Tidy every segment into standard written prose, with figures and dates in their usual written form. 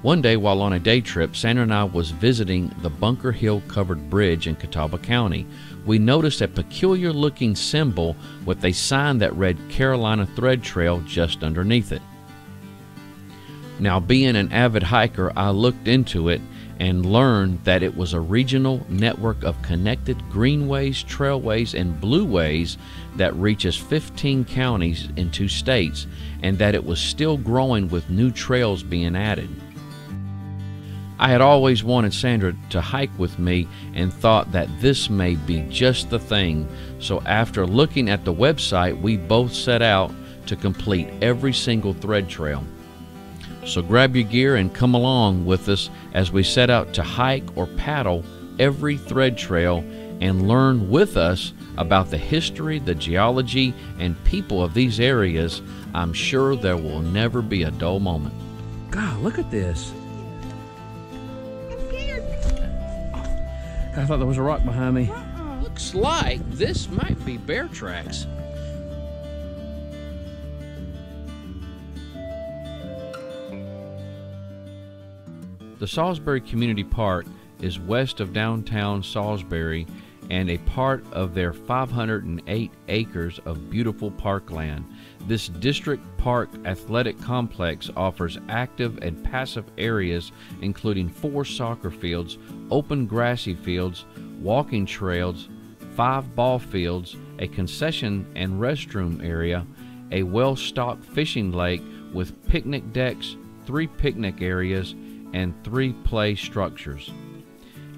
One day while on a day trip, Sandra and I was visiting the Bunker Hill Covered Bridge in Catawba County. We noticed a peculiar looking symbol with a sign that read Carolina Thread Trail just underneath it. Now, being an avid hiker, I looked into it and learned that it was a regional network of connected greenways, trailways, and blueways that reaches 15 counties in 2 states, and that it was still growing with new trails being added. I had always wanted Sandra to hike with me and thought that this may be just the thing, so after looking at the website, we both set out to complete every single thread trail. So grab your gear and come along with us as we set out to hike or paddle every thread trail and learn with us about the history, the geology, and people of these areas. I'm sure there will never be a dull moment. God, look at this. I thought there was a rock behind me. Looks like this might be bear tracks. The Salisbury Community Park is west of downtown Salisbury and a part of their 508 acres of beautiful parkland. This district park athletic complex offers active and passive areas including 4 soccer fields, open grassy fields, walking trails, 5 ball fields, a concession and restroom area, a well-stocked fishing lake with picnic decks, 3 picnic areas, and 3 play structures.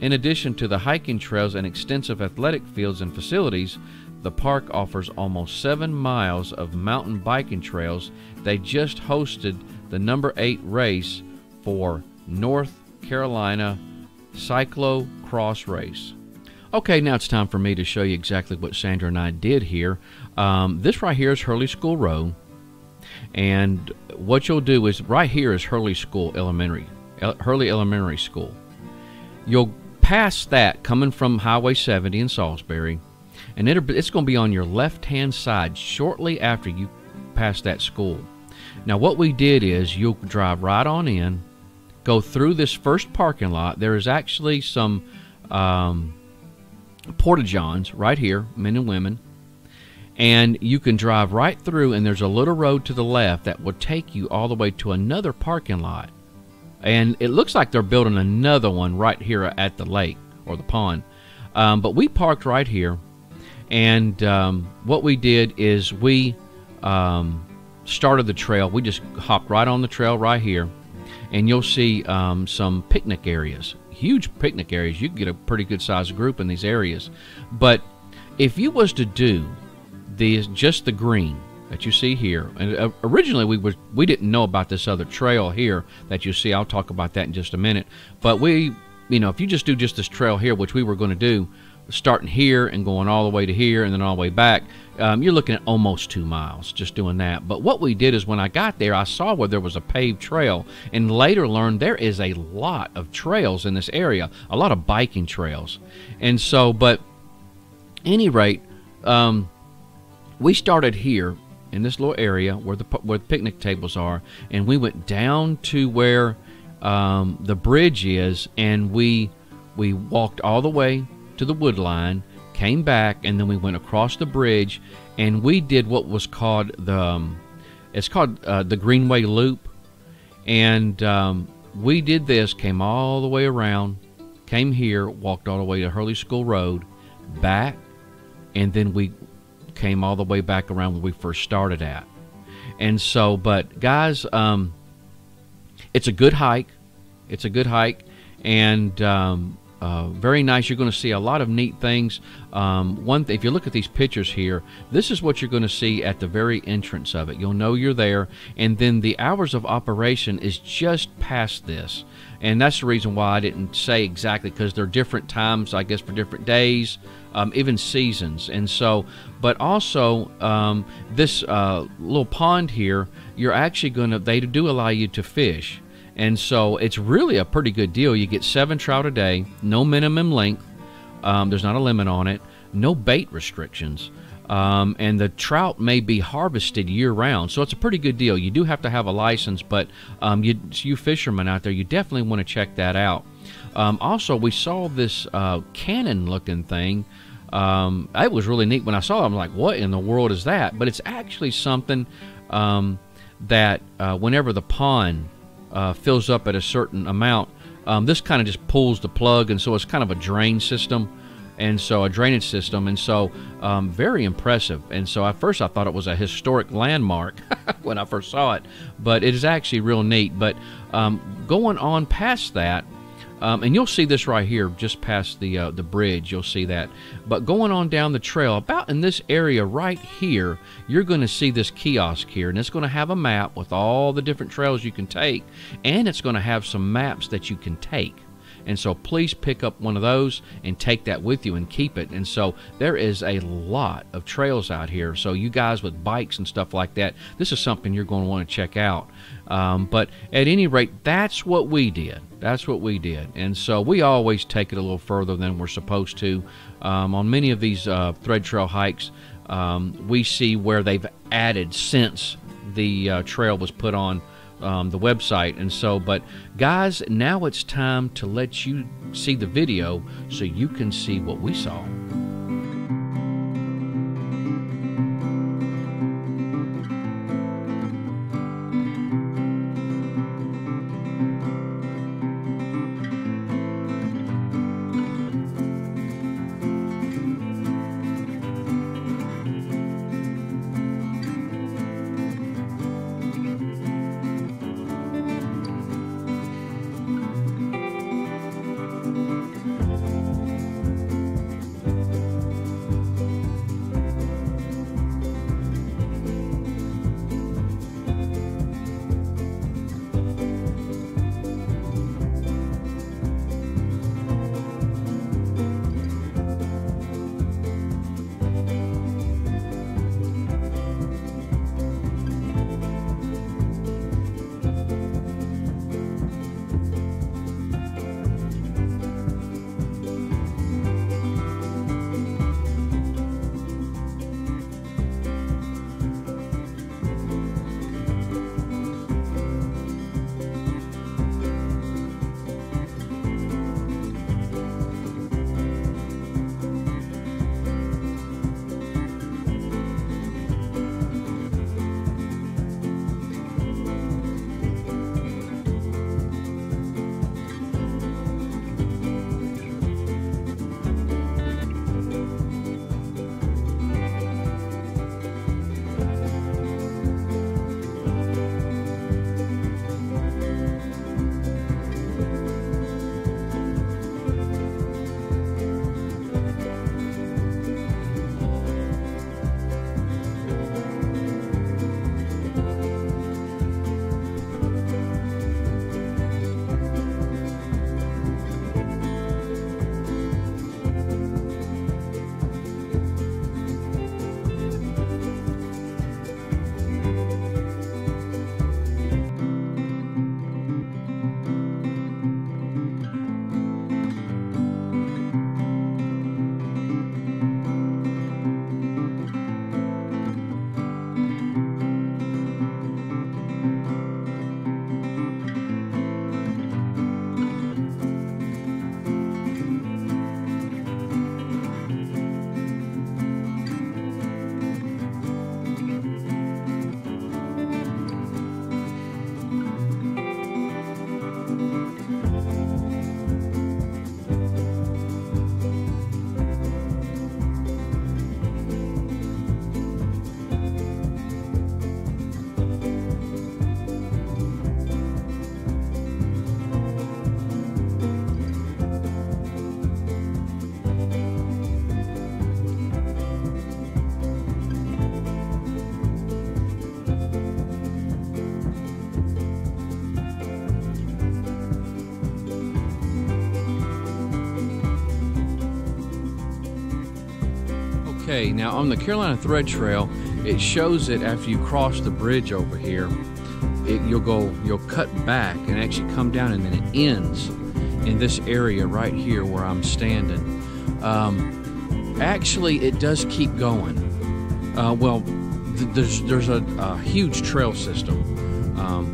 In addition to the hiking trails and extensive athletic fields and facilities, the park offers almost 7 miles of mountain biking trails. They just hosted the number 8 race for North Carolina Cyclo-Cross Race. Okay, now it's time for me to show you exactly what Sandra and I did here. This right here is Hurley School Road, and what you'll do is right here is Hurley Elementary School. You'll pass that coming from Highway 70 in Salisbury, and it's going to be on your left-hand side shortly after you pass that school. Now, what we did is you'll drive right on in, go through this first parking lot. There is actually some porta-johns right here, men and women, and you can drive right through, and there's a little road to the left that will take you all the way to another parking lot. And it looks like they're building another one right here at the lake or the pond. But we parked right here, and what we did is we started the trail. We just hopped right on the trail right here, and you'll see some picnic areas, huge picnic areas. You can get a pretty good sized group in these areas. But if you was to do just the green that you see here, and originally we didn't know about this other trail here that you see. I'll talk about that in just a minute. But if you just do just this trail here, which we were going to do, starting here and going all the way to here and then all the way back, you're looking at almost 2 miles just doing that. But what we did is when I got there, I saw where there was a paved trail, and later learned there is a lot of trails in this area, a lot of biking trails. And so, but any rate, we started here in this little area where the picnic tables are, and we went down to where the bridge is, and we walked all the way to the wood line, came back, and then we went across the bridge, and we did what was called the Greenway Loop. And we did this, came all the way around, came here, walked all the way to Hurley School Road, back, and then we came all the way back around where we first started at. And so, but guys, it's a good hike. It's a good hike, and very nice. You're going to see a lot of neat things. If you look at these pictures here, this is what you're going to see at the very entrance of it. You'll know you're there, and then the hours of operation is just past this. And that's the reason why I didn't say exactly, because there are different times, I guess, for different days, even seasons. And so, but also this little pond here, you're actually they do allow you to fish. And so it's really a pretty good deal. You get 7 trout a day, no minimum length. There's not a limit on it. No bait restrictions. and the trout may be harvested year-round, so it's a pretty good deal. You do have to have a license, but you fishermen out there, you definitely want to check that out. Also, we saw this cannon-looking thing. It was really neat when I saw it. I'm like, what in the world is that? But it's actually something that whenever the pond fills up at a certain amount, this kind of just pulls the plug, and so it's kind of a drain system, and so a drainage system, and so very impressive. And so at first I thought it was a historic landmark when I first saw it, but it is actually real neat. But going on past that, and you'll see this right here, just past the bridge, you'll see that. But going on down the trail, about in this area right here, you're going to see this kiosk here, and it's going to have a map with all the different trails you can take, and it's going to have some maps that you can take. And so please pick up one of those and take that with you and keep it. And so there is a lot of trails out here. So you guys with bikes and stuff like that, this is something you're going to want to check out. But at any rate, that's what we did. That's what we did. And so we always take it a little further than we're supposed to. On many of these thread trail hikes, we see where they've added since the trail was put on the website. And so, but guys, now it's time to let you see the video so you can see what we saw. Okay, now on the Carolina Thread Trail, it shows it after you cross the bridge over here. You'll cut back and actually come down, and then it ends in this area right here where I'm standing. Actually, it does keep going. Well, there's a huge trail system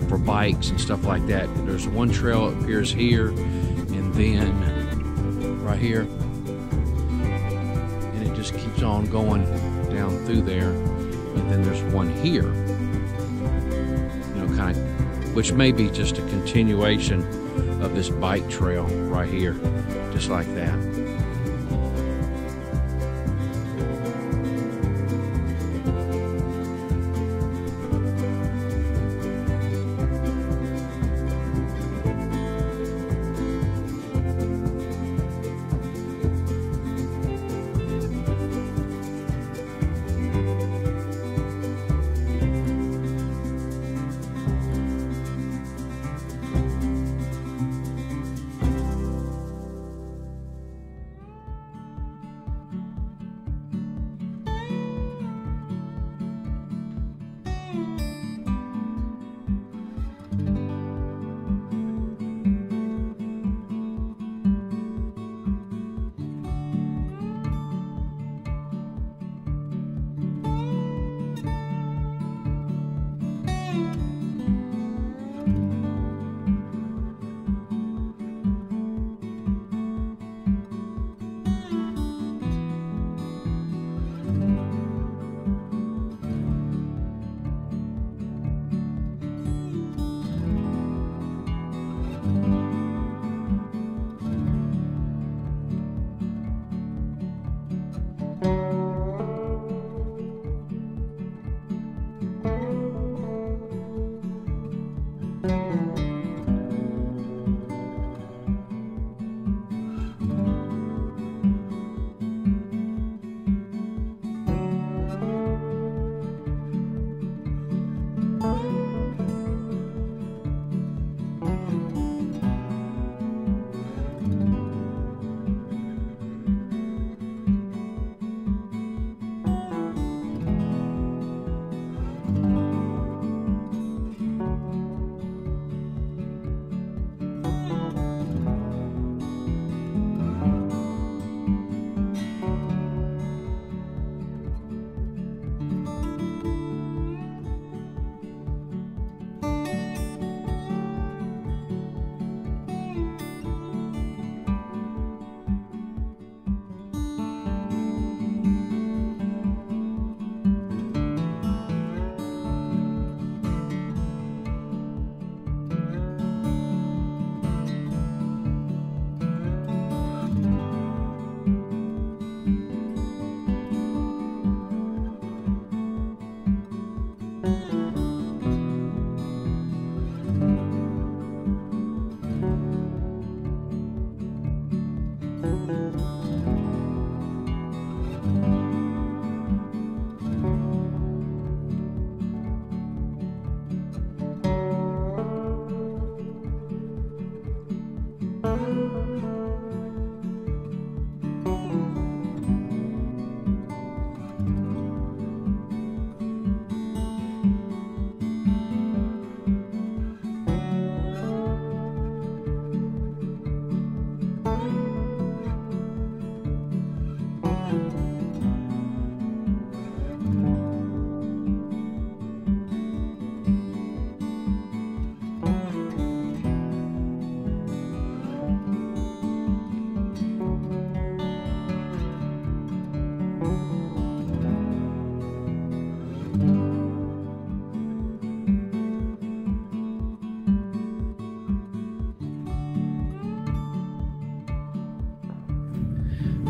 for bikes and stuff like that. There's one trail that appears here, and then right here, and it just keeps on going down through there, and then there's one here, kind of, which may be just a continuation of this bike trail right here, just like that.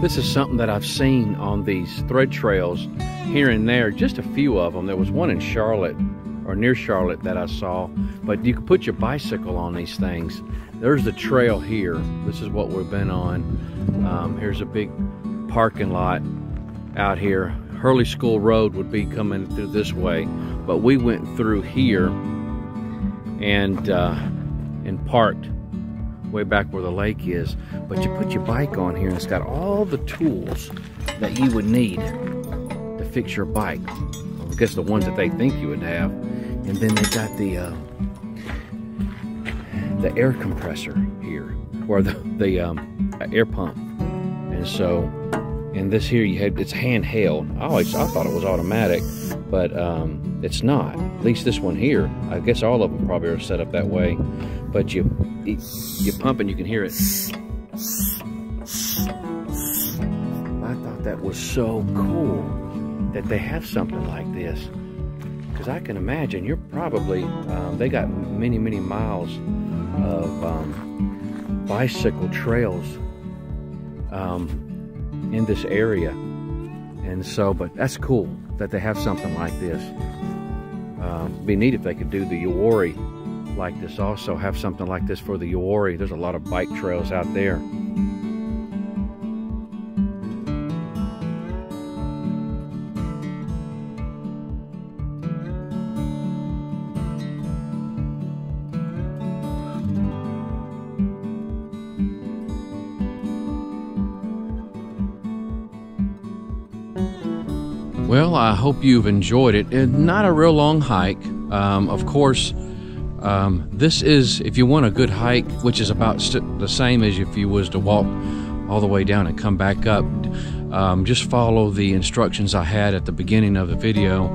This is something that I've seen on these thread trails here and there, just a few of them. There was one in Charlotte, or near Charlotte, that I saw, but you can put your bicycle on these things. There's the trail here. This is what we've been on. Here's a big parking lot out here. Hurley School Road would be coming through this way, but we went through here and parked way back where the lake is. But you put your bike on here and it's got all the tools that you would need to fix your bike. I guess the ones that they think you would have. And then they got the air compressor here, or the air pump. And so And this here, it's handheld. I thought it was automatic, but it's not. At least this one here. I guess all of them probably are set up that way. But you pump and you can hear it. I thought that was so cool that they have something like this. Because I can imagine you're probably, they got many, many miles of bicycle trails in this area. And so, but that's cool that they have something like this. It'd be neat if they could do the Yawari like this also, have something like this for the Yawari. There's a lot of bike trails out there. Well, I hope you've enjoyed it. It's not a real long hike. Of course, this is, if you want a good hike, which is about the same as if you was to walk all the way down and come back up, just follow the instructions I had at the beginning of the video.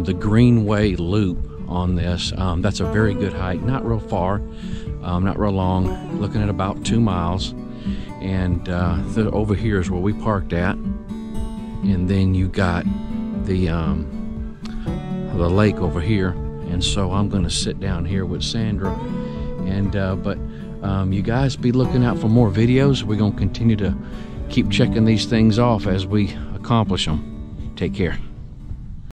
The Greenway Loop on this, that's a very good hike. Not real far, not real long, looking at about 2 miles. And over here is where we parked at. And then you got the lake over here, and so I'm going to sit down here with Sandra. And but you guys be looking out for more videos. We're going to continue to keep checking these things off as we accomplish them. Take care.